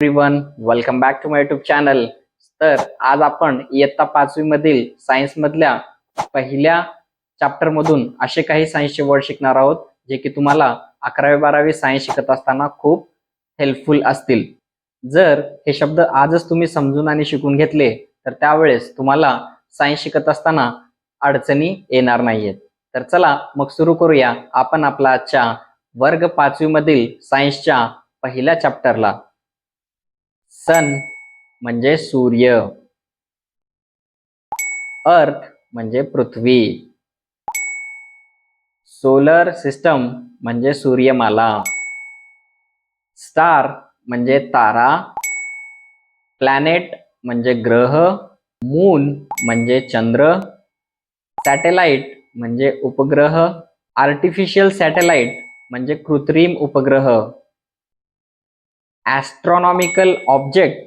Everyone, welcome back to my YouTube channel. तर आज आपण इयत्ता 5वी मधील सायन्स मधल्या पहिल्या चॅप्टर मधून असे काही सायन्सचे वर्ड शिकणार आहोत जे की तुम्हाला 11वी-12वी सायन्स शिकत असताना खूप हेल्पफुल असतील. जर हे शब्द आजच तुम्ही समजून आणि शिकून घेतले तर त्यावेळेस तुम्हाला सायन्स शिकत असताना अडचणी येणार नाहीयेत. तर चला मग सुरू करूया आपण आपला आजच्या वर्ग 5वी मधील सायन्सच्या पहिल्या चॅप्टरला. सन म्हणजे सूर्य, अर्थ म्हणजे पृथ्वी, सोलर सिस्टम म्हणजे सूर्यमाला, स्टार म्हणजे तारा, प्लॅनेट म्हणजे ग्रह, मून म्हणजे चंद्र, सॅटेलाइट म्हणजे उपग्रह, आर्टिफिशियल सॅटेलाइट म्हणजे कृत्रिम उपग्रह, ॲस्ट्रॉनॉमिकल ऑब्जेक्ट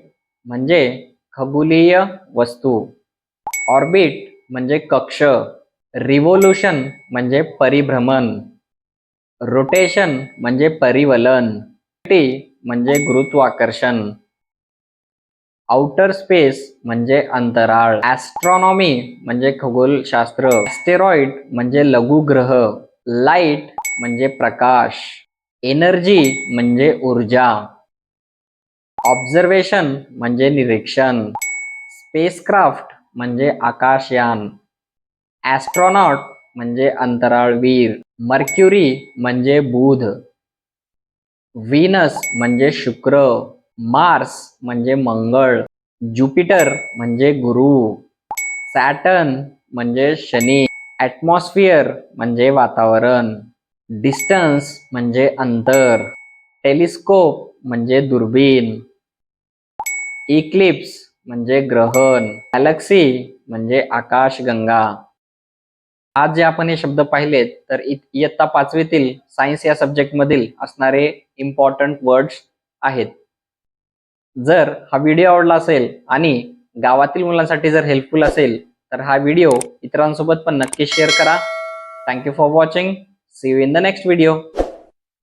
म्हणजे खगोलीय वस्तू, ऑर्बिट म्हणजे कक्ष, रिव्होल्यूशन म्हणजे परिभ्रमण, रोटेशन म्हणजे परिवलन, म्हणजे गुरुत्वाकर्षण, आउटर स्पेस म्हणजे अंतराळ, ॲस्ट्रॉनॉमी म्हणजे खगोलशास्त्र, ॲस्टेरॉइड म्हणजे लघुग्रह, लाईट म्हणजे प्रकाश, एनर्जी म्हणजे ऊर्जा, ऑब्झर्वेशन म्हणजे निरीक्षण, स्पेसक्राफ्ट म्हणजे आकाशयान, ॲस्ट्रॉनॉट म्हणजे अंतराळवीर, मर्क्युरी म्हणजे बुध, व्हीनस म्हणजे शुक्र, मार्स म्हणजे मंगळ, ज्युपिटर म्हणजे गुरु, सॅटर्न म्हणजे शनी, ॲटमॉस्फिअर म्हणजे वातावरण, डिस्टन्स म्हणजे अंतर, टेलिस्कोप म्हणजे दुर्बीण, इक्लिप्स म्हणजे ग्रहण, गॅलेक्सी म्हणजे आकाशगंगा. आज जे आपण हे शब्द पाहिलेत तर इयत्ता 5वीतील सायन्स या सब्जेक्ट मधील असणारे इम्पॉर्टंट वर्ड्स आहेत. जर हा व्हिडिओ आवडला असेल आणि गावातील मुलांसाठी जर हेल्पफुल असेल तर हा व्हिडिओ इतरांसोबत पण नक्की शेअर करा. Thank you for watching. See you in the next video.